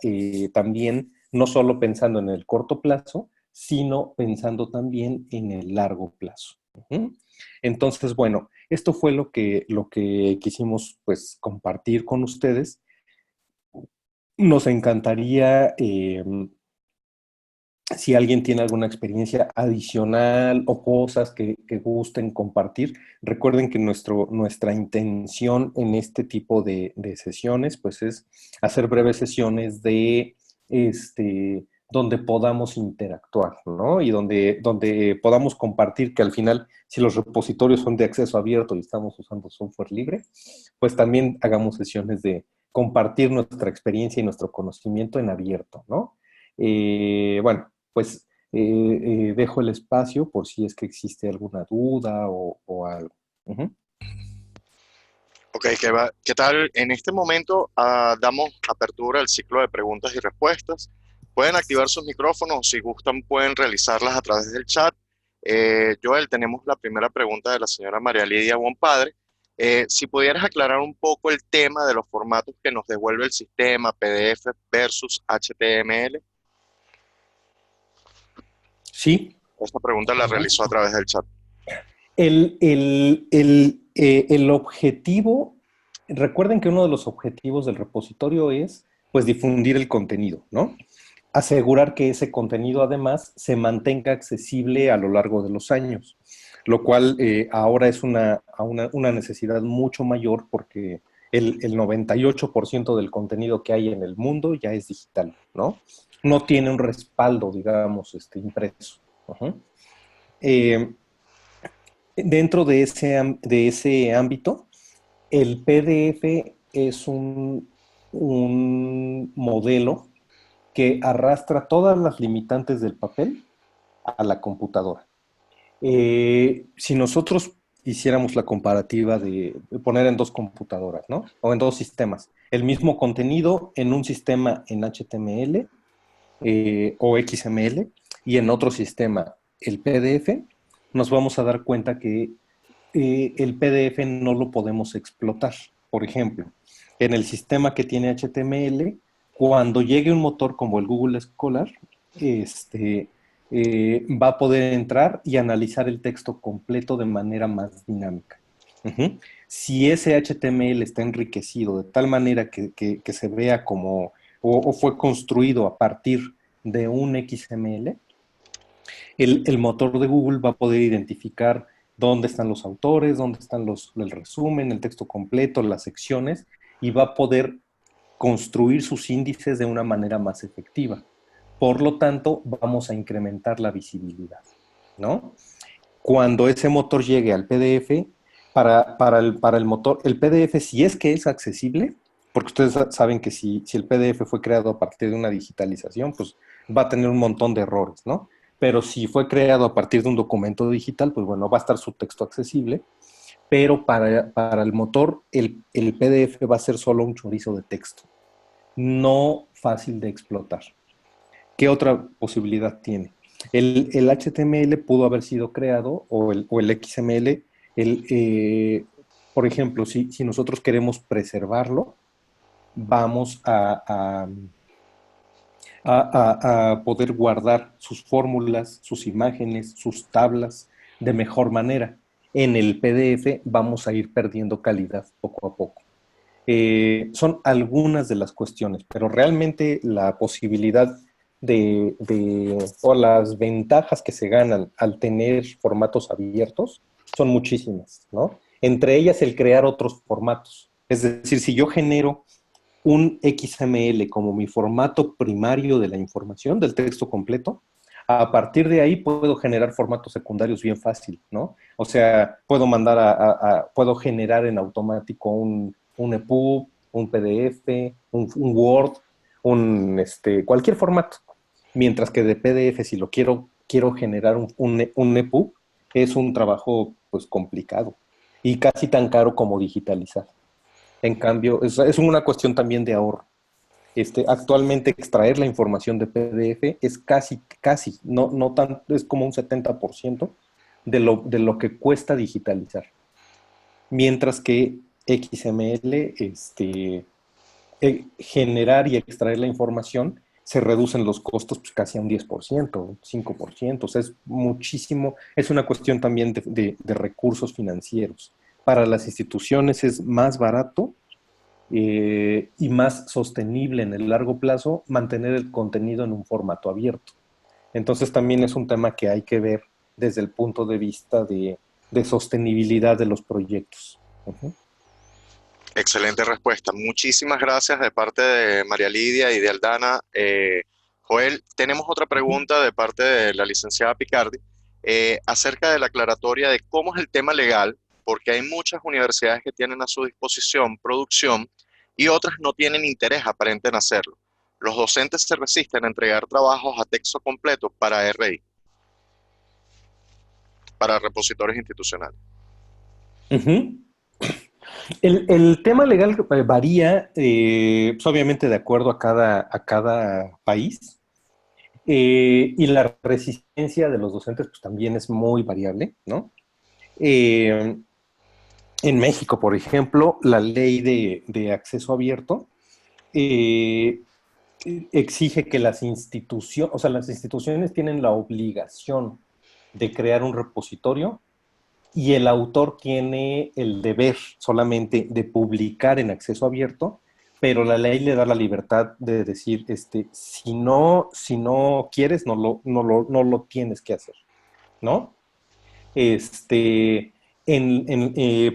también no solo pensando en el corto plazo, sino pensando también en el largo plazo. Entonces, bueno, Esto fue lo que quisimos pues compartir con ustedes. Nos encantaría, si alguien tiene alguna experiencia adicional o cosas que gusten compartir, recuerden que nuestra intención en este tipo de sesiones, pues es hacer breves sesiones donde podamos interactuar, ¿no? Y donde podamos compartir que al final, si los repositorios son de acceso abierto y estamos usando software libre, pues también hagamos sesiones de compartir nuestra experiencia y nuestro conocimiento en abierto, ¿no? Bueno, pues dejo el espacio por si es que existe alguna duda o algo. Ujú. Ok, ¿qué tal? En este momento damos apertura al ciclo de preguntas y respuestas. Pueden activar sus micrófonos o si gustan pueden realizarlas a través del chat. Joel, tenemos la primera pregunta de la señora María Lidia Bonpadre. Si pudieras aclarar un poco el tema de los formatos que nos devuelve el sistema PDF versus HTML. Sí. Esta pregunta la Con realizó a gusto. través del chat. El objetivo, recuerden que uno de los objetivos del repositorio es, pues, difundir el contenido, ¿no? Asegurar que ese contenido, además, se mantenga accesible a lo largo de los años, lo cual ahora es una necesidad mucho mayor porque el 98% del contenido que hay en el mundo ya es digital, ¿no? No tiene un respaldo, digamos, impreso. Uh-huh. Eh, Dentro de ese ámbito, el PDF es un modelo que arrastra todas las limitantes del papel a la computadora. Si nosotros hiciéramos la comparativa de poner en dos computadoras, ¿no? O en dos sistemas, el mismo contenido en un sistema en HTML o XML y en otro sistema el PDF, nos vamos a dar cuenta que el PDF no lo podemos explotar. Por ejemplo, en el sistema que tiene HTML, cuando llegue un motor como el Google Scholar, va a poder entrar y analizar el texto completo de manera más dinámica. Uh-huh. Si ese HTML está enriquecido de tal manera que se vea como o fue construido a partir de un XML, el motor de Google va a poder identificar dónde están los autores, dónde están el resumen, el texto completo, las secciones, y va a poder construir sus índices de una manera más efectiva. Por lo tanto, vamos a incrementar la visibilidad, ¿no? Cuando ese motor llegue al PDF, para el motor, el PDF, si es que es accesible, porque ustedes saben que si el PDF fue creado a partir de una digitalización, pues va a tener un montón de errores, ¿no? Pero si fue creado a partir de un documento digital, pues bueno, va a estar su texto accesible, pero para el motor, el PDF va a ser solo un chorizo de texto, no fácil de explotar. ¿Qué otra posibilidad tiene? El HTML pudo haber sido creado, o el XML, por ejemplo, si nosotros queremos preservarlo, vamos a poder guardar sus fórmulas, sus imágenes, sus tablas de mejor manera. En el PDF vamos a ir perdiendo calidad poco a poco. Son algunas de las cuestiones, pero realmente la posibilidad o las ventajas que se ganan al tener formatos abiertos son muchísimas, ¿no? Entre ellas el crear otros formatos. Es decir, si yo genero un XML como mi formato primario de la información, del texto completo, a partir de ahí puedo generar formatos secundarios bien fácil, ¿no? O sea, puedo puedo generar en automático un EPUB, un PDF, un Word, cualquier formato. Mientras que de PDF, si lo quiero generar un EPUB, es un trabajo pues complicado y casi tan caro como digitalizar. En cambio, es una cuestión también de ahorro. Actualmente extraer la información de PDF es casi, no tan, es como un 70% de lo que cuesta digitalizar. Mientras que XML, generar y extraer la información, se reducen los costos pues, casi a un 10%, un 5%. O sea, es muchísimo, es una cuestión también de recursos financieros para las instituciones es más barato y más sostenible en el largo plazo mantener el contenido en un formato abierto. Entonces también es un tema que hay que ver desde el punto de vista de sostenibilidad de los proyectos. Uh-huh. Excelente respuesta. Muchísimas gracias de parte de María Lidia y de Aldana. Joel, tenemos otra Uh-huh. pregunta de parte de la licenciada Picardi acerca de la aclaratoria de cómo es el tema legal, porque hay muchas universidades que tienen a su disposición producción y otras no tienen interés aparente en hacerlo. Los docentes se resisten a entregar trabajos a texto completo para RI, para repositorios institucionales. Uh-huh. El tema legal varía, pues obviamente de acuerdo a cada país, y la resistencia de los docentes pues también es muy variable, ¿no? Eh, en México, por ejemplo, la ley de acceso abierto eh, exige que las instituciones tienen la obligación de crear un repositorio y el autor tiene el deber solamente de publicar en acceso abierto, pero la ley le da la libertad de decir, si no quieres, no lo tienes que hacer, ¿no? Este,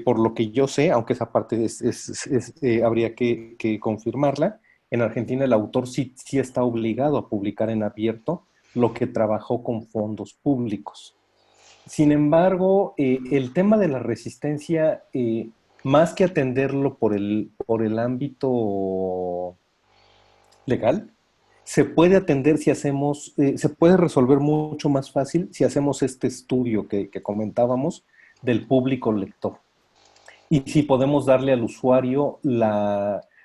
por lo que yo sé, aunque esa parte habría que confirmarla, en Argentina el autor sí está obligado a publicar en abierto lo que trabajó con fondos públicos. Sin embargo, el tema de la resistencia, más que atenderlo por el ámbito legal, se puede atender se puede resolver mucho más fácil si hacemos este estudio que comentábamos del público lector. Y si podemos darle al usuario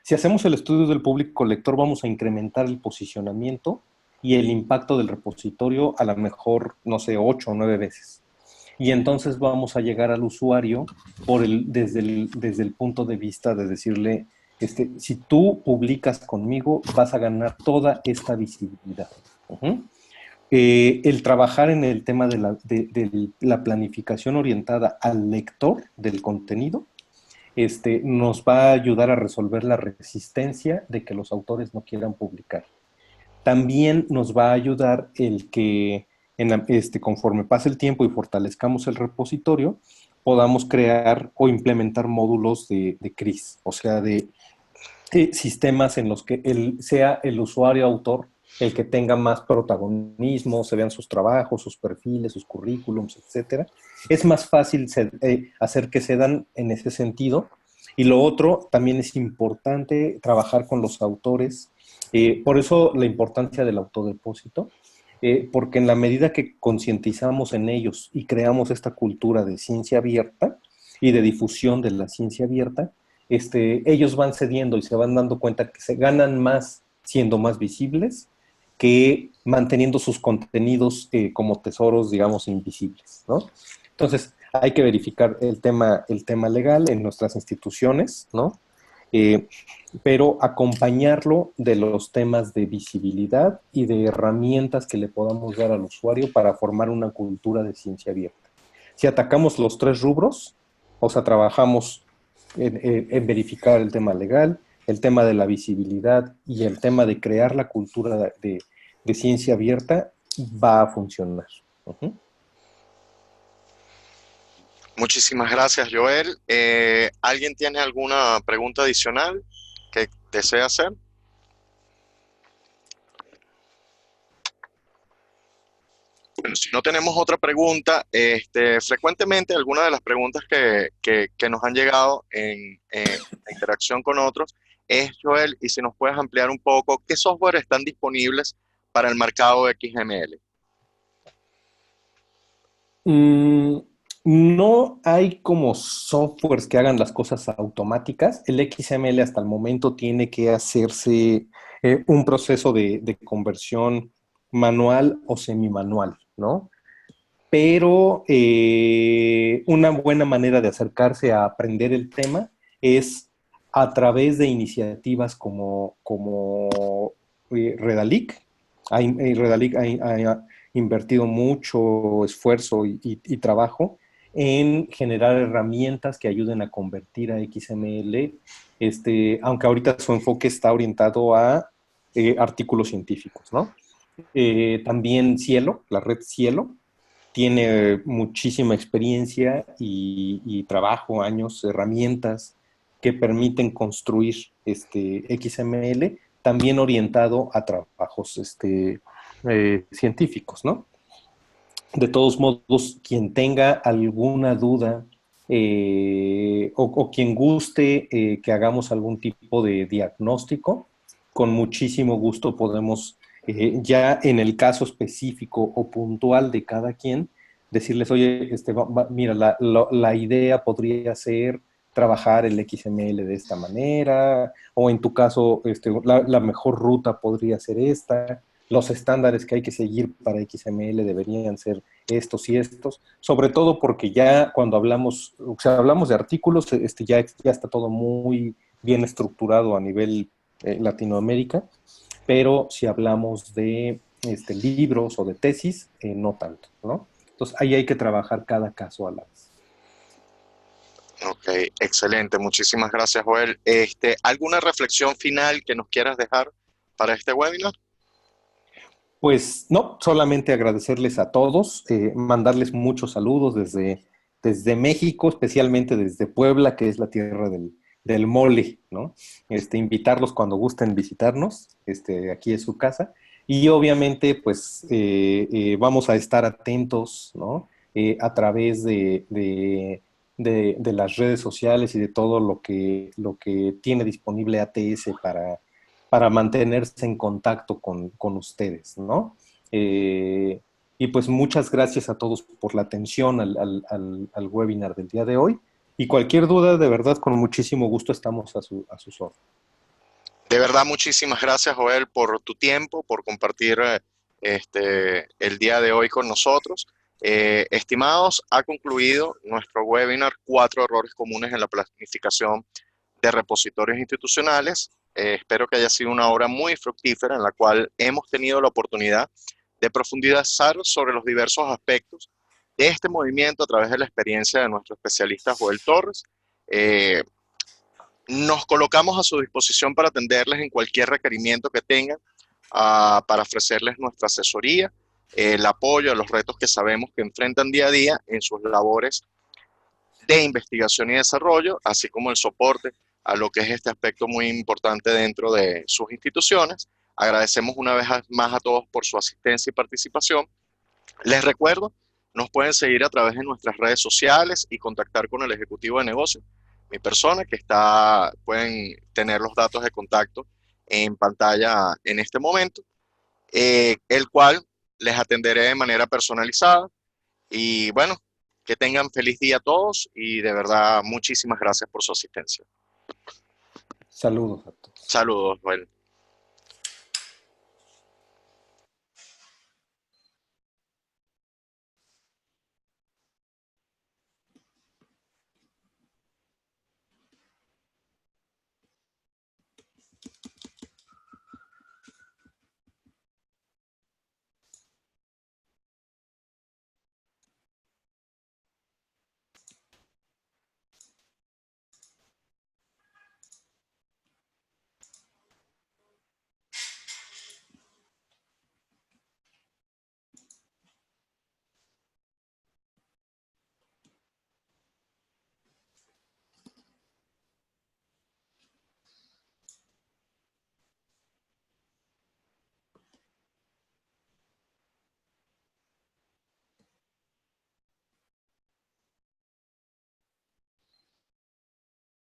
si hacemos el estudio del público lector, vamos a incrementar el posicionamiento y el impacto del repositorio a lo mejor, no sé, 8 o 9 veces. Y entonces vamos a llegar al usuario desde el punto de vista de decirle, si tú publicas conmigo, vas a ganar toda esta visibilidad. Uh-huh. El trabajar en el tema de la planificación orientada al lector del contenido, nos va a ayudar a resolver la resistencia de que los autores no quieran publicar. También nos va a ayudar el que conforme pase el tiempo y fortalezcamos el repositorio, podamos crear o implementar módulos de CRIS, o sea, de sistemas en los que sea el usuario autor el que tenga más protagonismo, se vean sus trabajos, sus perfiles, sus currículums, etcétera. Es más fácil hacer que se dan en ese sentido. Y lo otro, también es importante trabajar con los autores. Por eso la importancia del autodepósito, porque en la medida que concientizamos en ellos y creamos esta cultura de ciencia abierta y de difusión de la ciencia abierta, ellos van cediendo y se van dando cuenta que se ganan más siendo más visibles que manteniendo sus contenidos como tesoros, digamos, invisibles, ¿no? Entonces, hay que verificar el tema legal en nuestras instituciones, ¿no? Eh, pero acompañarlo de los temas de visibilidad y de herramientas que le podamos dar al usuario para formar una cultura de ciencia abierta. Si atacamos los tres rubros, o sea, trabajamos en verificar el tema legal, el tema de la visibilidad y el tema de crear la cultura de ciencia abierta, va a funcionar. Uh-huh. Muchísimas gracias, Joel. ¿Alguien tiene alguna pregunta adicional que desea hacer? Bueno, si no tenemos otra pregunta, frecuentemente algunas de las preguntas que nos han llegado en la interacción con otros es, Joel, y si nos puedes ampliar un poco, ¿qué software están disponibles para el marcado XML? Mm, no hay como softwares que hagan las cosas automáticas. El XML hasta el momento tiene que hacerse un proceso de conversión manual o semimanual, ¿no? Pero una buena manera de acercarse a aprender el tema es a través de iniciativas como Redalic. Redalic ha invertido mucho esfuerzo y trabajo en generar herramientas que ayuden a convertir a XML, aunque ahorita su enfoque está orientado a artículos científicos, ¿no? También Cielo, la red Cielo, tiene muchísima experiencia y trabajo, años, herramientas que permiten construir XML, también orientado a trabajos científicos, ¿no? De todos modos, quien tenga alguna duda o quien guste que hagamos algún tipo de diagnóstico, con muchísimo gusto podemos, ya en el caso específico o puntual de cada quien, decirles, oye, mira, la idea podría ser trabajar el XML de esta manera, o en tu caso, la mejor ruta podría ser esta, los estándares que hay que seguir para XML deberían ser estos y estos, sobre todo porque ya cuando hablamos, o sea, hablamos de artículos, ya está todo muy bien estructurado a nivel Latinoamérica, pero si hablamos de libros o de tesis, no tanto, ¿no? Entonces ahí hay que trabajar cada caso a la vez. Ok, excelente. Muchísimas gracias, Joel. ¿Alguna reflexión final que nos quieras dejar para este webinar? Pues no, solamente agradecerles a todos, mandarles muchos saludos desde México, especialmente desde Puebla, que es la tierra del mole, ¿no? Invitarlos cuando gusten visitarnos, aquí es su casa. Y obviamente, pues vamos a estar atentos, ¿no? A través de las redes sociales y de todo lo que tiene disponible ATS para mantenerse en contacto con ustedes, ¿no? Eh, y pues muchas gracias a todos por la atención al webinar del día de hoy. Y cualquier duda, de verdad, con muchísimo gusto estamos a sus órdenes. De verdad, muchísimas gracias, Joel, por tu tiempo, por compartir el día de hoy con nosotros. Estimados, ha concluido nuestro webinar, 4 errores comunes en la planificación de repositorios institucionales. Espero que haya sido una hora muy fructífera en la cual hemos tenido la oportunidad de profundizar sobre los diversos aspectos de este movimiento a través de la experiencia de nuestro especialista Joel Torres. Eh, Nos colocamos a su disposición para atenderles en cualquier requerimiento que tengan, para ofrecerles nuestra asesoría, el apoyo a los retos que sabemos que enfrentan día a día en sus labores de investigación y desarrollo, así como el soporte a lo que es este aspecto muy importante dentro de sus instituciones. Agradecemos una vez más a todos por su asistencia y participación. Les recuerdo, nos pueden seguir a través de nuestras redes sociales y contactar con el ejecutivo de negocio, mi persona, pueden tener los datos de contacto en pantalla en este momento, el cual les atenderé de manera personalizada. Y bueno, que tengan feliz día a todos y de verdad muchísimas gracias por su asistencia. Saludos a todos. Saludos, Joel.